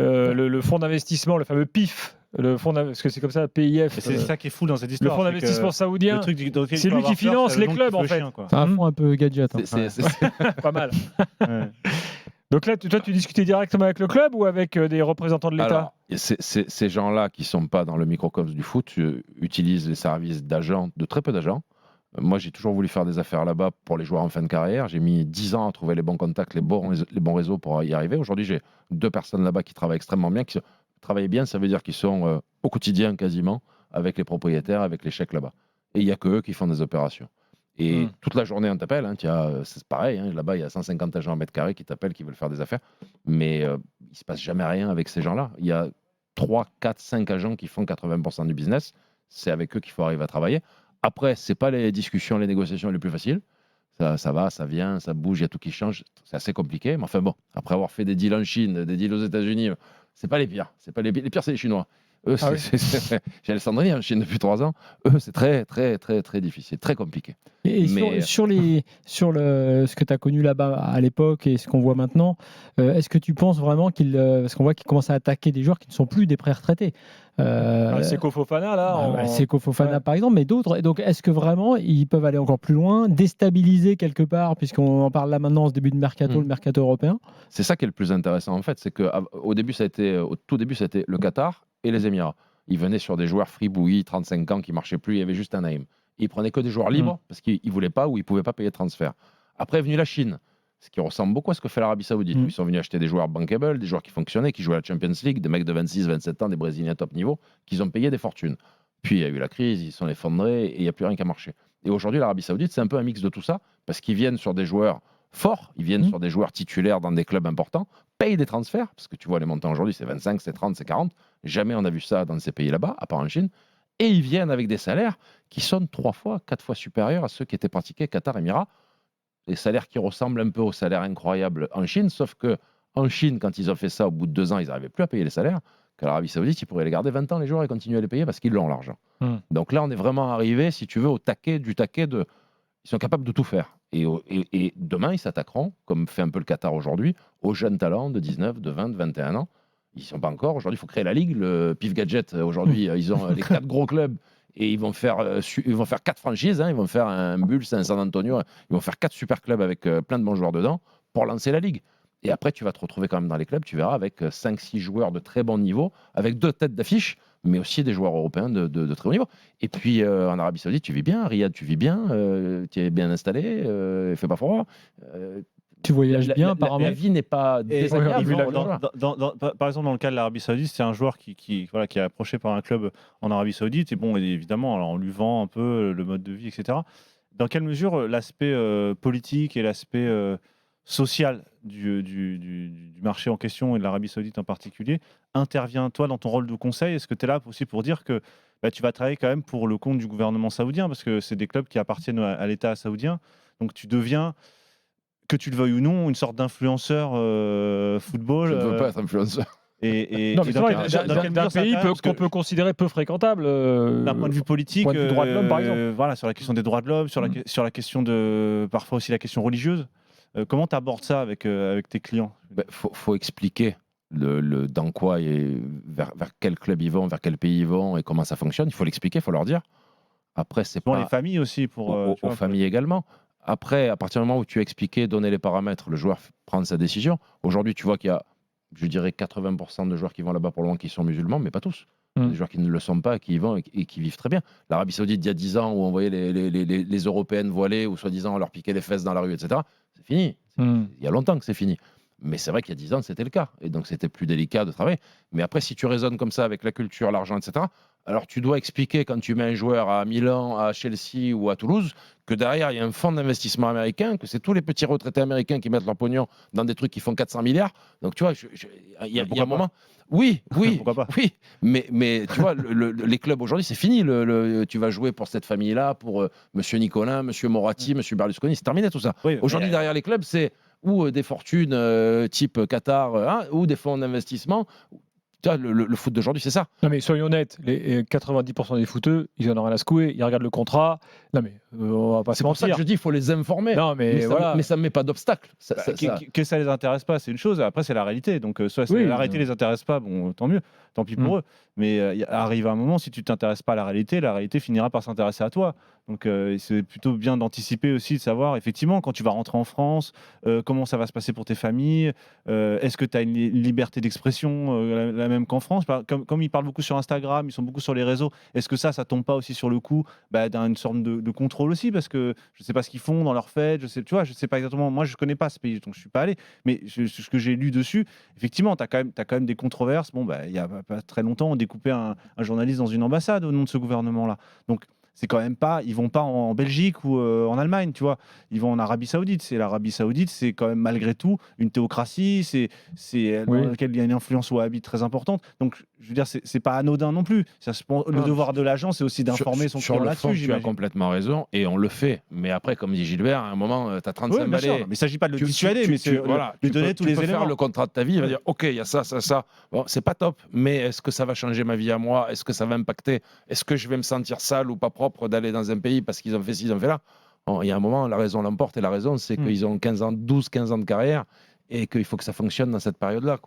le fonds d'investissement, le fameux PIF, parce que c'est comme ça, PIF. C'est ça qui est fou dans cette Le histoire. fonds d'investissement saoudien, c'est lui qui peur, finance les clubs en fait. C'est un fonds un peu gadget. Pas mal. Donc là, toi, tu discutais directement avec le club ou avec des représentants de l'État? Alors, ces gens-là qui ne sont pas dans le microcosme du foot utilisent les services d'agents, de très peu d'agents. Moi, j'ai toujours voulu faire des affaires là-bas pour les joueurs en fin de carrière. J'ai mis 10 ans à trouver les bons contacts, les bons réseaux pour y arriver. Aujourd'hui, j'ai 2 personnes là-bas qui travaillent extrêmement bien. Travaillent bien, ça veut dire qu'ils sont au quotidien quasiment avec les propriétaires, avec les chèques là-bas. Et il n'y a que eux qui font des opérations. Et toute la journée, on t'appelle. C'est pareil. Là-bas, il y a 150 agents à mètre carré qui t'appellent, qui veulent faire des affaires. Mais il ne se passe jamais rien avec ces gens-là. Il y a 3, 4, 5 agents qui font 80% du business. C'est avec eux qu'il faut arriver à travailler. Après, ce n'est pas les discussions, les négociations les plus faciles. Ça va, ça vient, ça bouge, il y a tout qui change. C'est assez compliqué. Mais enfin bon, après avoir fait des deals en Chine, des deals aux États-Unis, ce n'est pas les pires. Les pires, c'est les Chinois. Eux, j'ai Alessandrini en Chine depuis 3 ans. Eux, c'est très, très, très, très difficile, très compliqué. Et sur ce que tu as connu là-bas à l'époque et ce qu'on voit maintenant, est-ce que tu penses vraiment parce qu'on voit qu'ils commencent à attaquer des joueurs qui ne sont plus des pré-retraités. Seko Fofana, là. Seko Fofana, par exemple, mais d'autres. Et donc, est-ce que vraiment, ils peuvent aller encore plus loin, déstabiliser quelque part, puisqu'on en parle là maintenant, ce début de mercato, le mercato européen? C'est ça qui est le plus intéressant, en fait. C'est qu'au début, au tout début, ça a été le Qatar et les Émirats. Ils venaient sur des joueurs fribouillis, 35 ans, qui ne marchaient plus. Il y avait juste un name. Ils prenaient que des joueurs libres parce qu'ils ne voulaient pas ou ils ne pouvaient pas payer de transfert. Après est venue la Chine, ce qui ressemble beaucoup à ce que fait l'Arabie Saoudite. Ils sont venus acheter des joueurs bankable, des joueurs qui fonctionnaient, qui jouaient à la Champions League, des mecs de 26, 27 ans, des Brésiliens top niveau, qu'ils ont payé des fortunes. Puis il y a eu la crise, ils sont effondrés et il n'y a plus rien qui a marché. Et aujourd'hui, l'Arabie Saoudite, c'est un peu un mix de tout ça parce qu'ils viennent sur des joueurs forts, ils viennent sur des joueurs titulaires dans des clubs importants, payent des transferts, parce que tu vois les montants aujourd'hui, c'est 25, c'est 30, c'est 40. Jamais on a vu ça dans ces pays là-bas, à part en Chine. Et ils viennent avec des salaires qui sont 3 fois, 4 fois supérieurs à ceux qui étaient pratiqués Qatar, Émirats. Des salaires qui ressemblent un peu aux salaires incroyables en Chine, sauf que en Chine, quand ils ont fait ça, au bout de 2 ans, ils n'arrivaient plus à payer les salaires. Qu'à l'Arabie Saoudite, ils pourraient les garder 20 ans, les joueurs, et continuer à les payer parce qu'ils l'ont, l'argent. Donc là, on est vraiment arrivé, si tu veux, au taquet du taquet de... Ils sont capables de tout faire. Et demain, ils s'attaqueront, comme fait un peu le Qatar aujourd'hui, aux jeunes talents de 19, de 20, de 21 ans. Ils ne sont pas encore. Aujourd'hui, il faut créer la ligue. Le PIF Gadget, aujourd'hui, ils ont les 4 gros clubs et ils vont faire 4 franchises. Ils vont faire un Bulls, un San Antonio. Ils vont faire 4 super clubs avec plein de bons joueurs dedans pour lancer la ligue. Et après, tu vas te retrouver quand même dans les clubs, tu verras, avec 5-6 joueurs de très bon niveau, avec 2 têtes d'affiche, mais aussi des joueurs européens de très haut niveau. Et puis, en Arabie Saoudite, tu vis bien. À Riyad, tu vis bien. Tu es bien installé. Il ne fait pas froid. Tu voyages bien, apparemment. La vie n'est pas désagréable. Par exemple, dans le cas de l'Arabie Saoudite, c'est un joueur qui est approché par un club en Arabie Saoudite. Et bon, évidemment, alors on lui vend un peu le mode de vie, etc. Dans quelle mesure l'aspect politique et l'aspect social du marché en question et de l'Arabie Saoudite en particulier intervient, toi, dans ton rôle de conseil? Est-ce que tu es là aussi pour dire que tu vas travailler quand même pour le compte du gouvernement saoudien, parce que c'est des clubs qui appartiennent à l'État saoudien, donc tu deviens, que tu le veuilles ou non, une sorte d'influenceur football. Je ne veux pas être influenceur. D'un pays qu'on peut considérer peu fréquentable. D'un point de vue politique, point de vue droits de l'homme, par exemple. Voilà, sur la question des droits de l'homme, sur la question de, parfois aussi la question religieuse. Comment tu abordes ça avec tes clients? Faut expliquer dans quoi et vers quel club ils vont, vers quel pays ils vont et comment ça fonctionne. Il faut l'expliquer, il faut leur dire. Après, c'est pour pas... les familles aussi. Aux familles également. Après, à partir du moment où tu as expliqué, donné les paramètres, le joueur prend sa décision. Aujourd'hui, tu vois qu'il y a, je dirais, 80% de joueurs qui vont là-bas pour le moment qui sont musulmans, mais pas tous. Des joueurs qui ne le sont pas, qui y vont et qui vivent très bien. L'Arabie Saoudite, il y a 10 ans, où on voyait les Européennes voilées, ou soi-disant on leur piquait les fesses dans la rue, etc. C'est fini. Il y a longtemps que c'est fini. Mais c'est vrai qu'il y a 10 ans, c'était le cas. Et donc, c'était plus délicat de travailler. Mais après, si tu raisonnes comme ça avec la culture, l'argent, etc., alors tu dois expliquer quand tu mets un joueur à Milan, à Chelsea ou à Toulouse, que derrière, il y a un fonds d'investissement américain, que c'est tous les petits retraités américains qui mettent leur pognon dans des trucs qui font 400 milliards. Donc, tu vois, il y a un moment... Oui, oui. Mais tu vois, les clubs aujourd'hui, c'est fini. Tu vas jouer pour cette famille-là, pour Monsieur Nicolin, Monsieur Moratti, Monsieur Berlusconi. C'est terminé tout ça. Oui, aujourd'hui, derrière les clubs, c'est ou des fortunes type Qatar, ou des fonds d'investissement. Le foot d'aujourd'hui, c'est ça. Non mais soyons honnêtes, les 90% des footeux, ils en ont rien à secouer, ils regardent le contrat. Non mais On va pas se C'est pour ça que mentir. je dis qu'il faut les informer. Non, mais voilà. Mais ça ne met pas d'obstacle. Que ça les intéresse pas, c'est une chose. Après, c'est la réalité. Donc, soit Oui. la réalité les intéresse pas, bon, tant mieux, tant pis pour eux. Mais arrive un moment, si tu t'intéresses pas à la réalité finira par s'intéresser à toi. Donc, c'est plutôt bien d'anticiper aussi, de savoir effectivement quand tu vas rentrer en France, comment ça va se passer pour tes familles. Est-ce que tu as une liberté d'expression la même qu'en France? Comme ils parlent beaucoup sur Instagram, ils sont beaucoup sur les réseaux. Est-ce que ça tombe pas aussi sur le coup d'une sorte de contrôle aussi, parce que je sais pas ce qu'ils font dans leurs fêtes, je sais pas exactement. Moi, je connais pas ce pays, donc je suis pas allé. Mais ce que j'ai lu dessus, effectivement, t'as quand même des controverses. Bon, il y a pas très longtemps, on découpait un journaliste dans une ambassade au nom de ce gouvernement-là. Donc c'est quand même pas, ils vont pas en Belgique ou en Allemagne, tu vois. Ils vont en Arabie Saoudite. L'Arabie Saoudite, c'est quand même malgré tout une théocratie, c'est dans laquelle il y a une influence wahhabite très importante. Donc, je veux dire, c'est pas anodin non plus. Le devoir de l'agent, c'est aussi d'informer son client là-dessus. Tu as complètement raison, et on le fait. Mais après, comme dit Gilbert, à un moment, tu as 35 Oui, bien sûr. balais. Mais il ne s'agit pas de le dissuader, mais c'est lui donner tous les éléments. Tu peux faire le contrat de ta vie, il va dire OK, il y a ça. Bon, c'est pas top, mais est-ce que ça va changer ma vie à moi? Est-ce que ça va impacter? Est-ce que je vais me sentir sale ou pas propre d'aller dans un pays parce qu'ils ont fait ci, ils ont fait là? Bon, il y a un moment, la raison l'emporte, et la raison, c'est qu'ils ont 12-15 ans de carrière et qu'il faut que ça fonctionne dans cette période-là.